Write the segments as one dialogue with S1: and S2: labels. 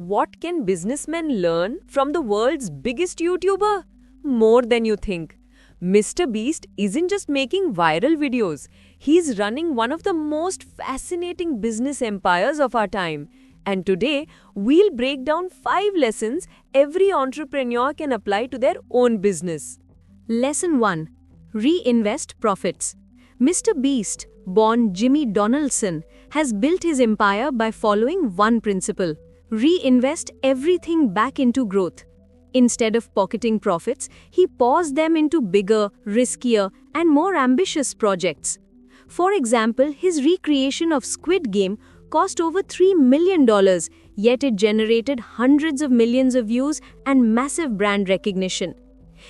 S1: What can businessmen learn from the world's biggest YouTuber? More than you think. Mr. Beast isn't just making viral videos, he's running one of the most fascinating business empires of our time. And today, we'll break down 5 lessons every entrepreneur can apply to their own business.
S2: Lesson 1. Reinvest profits. Mr. Beast, born Jimmy Donaldson, has built his empire by following one principle: reinvest everything back into growth. Instead of pocketing profits, he pours them into bigger, riskier, and more ambitious projects. For example, his recreation of Squid Game cost over $3 million, yet it generated hundreds of millions of views and massive brand recognition.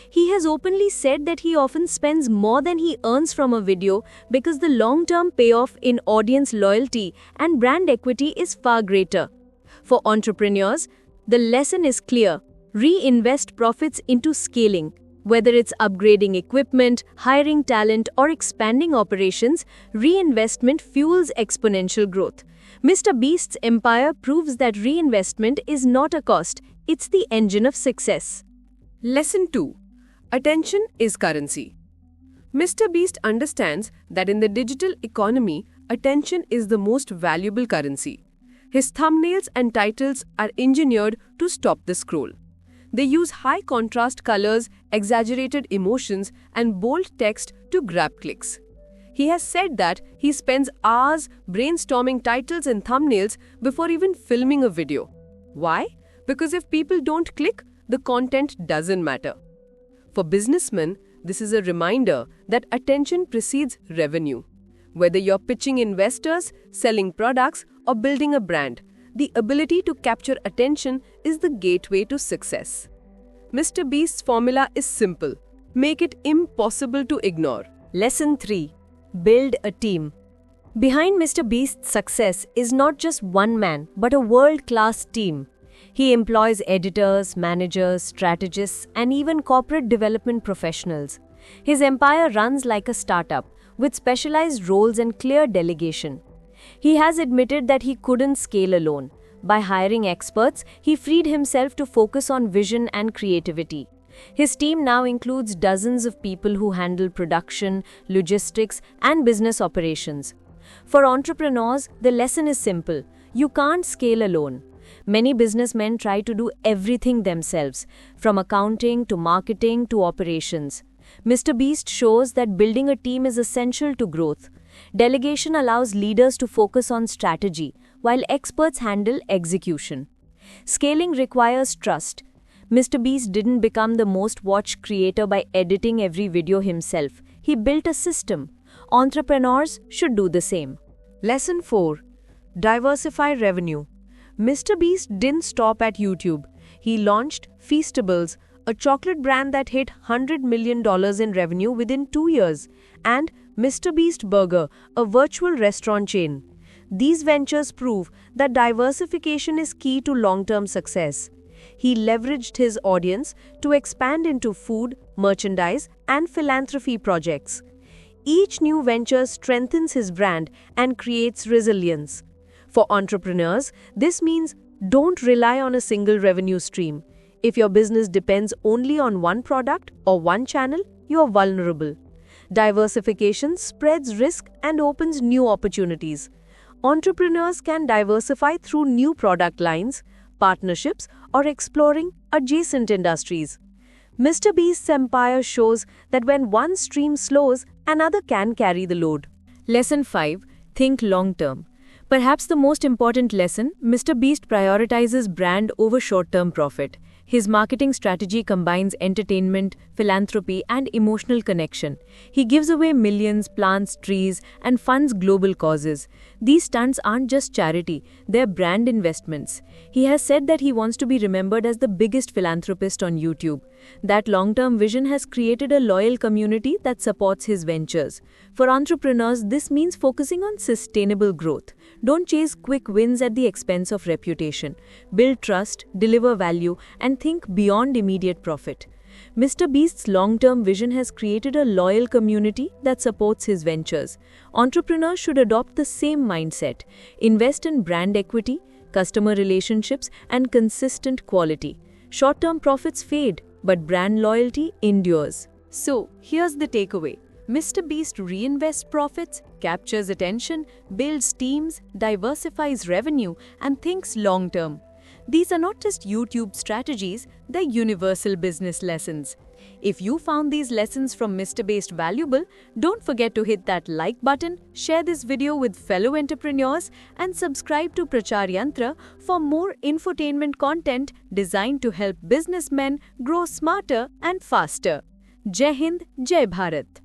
S2: He has openly said that he often spends more than he earns from a video because the long-term payoff in audience loyalty and brand equity is far greater. For entrepreneurs, the lesson is clear: reinvest profits into scaling. Whether it's upgrading equipment, hiring talent, or expanding operations, reinvestment fuels exponential growth. Mr. Beast's empire proves that reinvestment is not a cost, it's the engine of success.
S1: Lesson 2. Attention is currency. Mr. Beast understands that in the digital economy, attention is the most valuable currency. His thumbnails and titles are engineered to stop the scroll. They use high contrast colors, exaggerated emotions, and bold text to grab clicks. He has said that he spends hours brainstorming titles and thumbnails before even filming a video. Why? Because if people don't click, the content doesn't matter. For businessmen, this is a reminder that attention precedes revenue. Whether you're pitching investors, selling products, or building a brand, the ability to capture attention is the gateway to success. Mr. Beast's formula is simple: make it impossible to ignore.
S2: Lesson 3. Build a team. Behind Mr. Beast's success is not just one man, but a world-class team. He employs editors, managers, strategists, and even corporate development professionals. His empire runs like a startup, with specialized roles and clear delegation. He has admitted that he couldn't scale alone. By hiring experts, he freed himself to focus on vision and creativity. His team now includes dozens of people who handle production, logistics, and business operations. For entrepreneurs, the lesson is simple: you can't scale alone. Many businessmen try to do everything themselves, from accounting to marketing to operations. Mr. Beast shows that building a team is essential to growth. Delegation allows leaders to focus on strategy, while experts handle execution. Scaling requires trust. Mr. Beast didn't become the most watched creator by editing every video himself. He built a system. Entrepreneurs should do the same.
S1: Lesson 4. Diversify revenue. Mr. Beast didn't stop at YouTube. He launched Feastables, a chocolate brand that hit $100 million in revenue within 2 years, and Mr. Beast Burger, a virtual restaurant chain. These ventures prove that diversification is key to long-term success. He leveraged his audience to expand into food, merchandise, and philanthropy projects. Each new venture strengthens his brand and creates resilience. For entrepreneurs, this means don't rely on a single revenue stream. If your business depends only on one product or one channel, you are vulnerable. Diversification spreads risk and opens new opportunities. Entrepreneurs can diversify through new product lines, partnerships, or exploring adjacent industries. Mr. Beast's empire shows that when one stream slows, another can carry the load.
S2: Lesson 5. Think long-term. Perhaps the most important lesson: Mr. Beast prioritizes brand over short-term profit. His marketing strategy combines entertainment, philanthropy, and emotional connection. He gives away millions, plants trees, and funds global causes. These stunts aren't just charity, they're brand investments. He has said that he wants to be remembered as the biggest philanthropist on YouTube. That long-term vision has created a loyal community that supports his ventures. For entrepreneurs, this means focusing on sustainable growth. Don't chase quick wins at the expense of reputation. Build trust, deliver value, and think beyond immediate profit. Mr. Beast's long-term vision has created a loyal community that supports his ventures. Entrepreneurs should adopt the same mindset. Invest in brand equity,
S1: customer relationships, and consistent quality. Short-term profits fade, but brand loyalty endures. So, here's the takeaway. Mr. Beast reinvests profits, captures attention, builds teams, diversifies revenue, and thinks long-term. These are not just YouTube strategies, they're universal business lessons. If you found these lessons from Mr. Beast valuable, don't forget to hit that like button, share this video with fellow entrepreneurs, and subscribe to Prachar Yantra for more infotainment content designed to help businessmen grow smarter and faster. Jai Hind, Jai Bharat.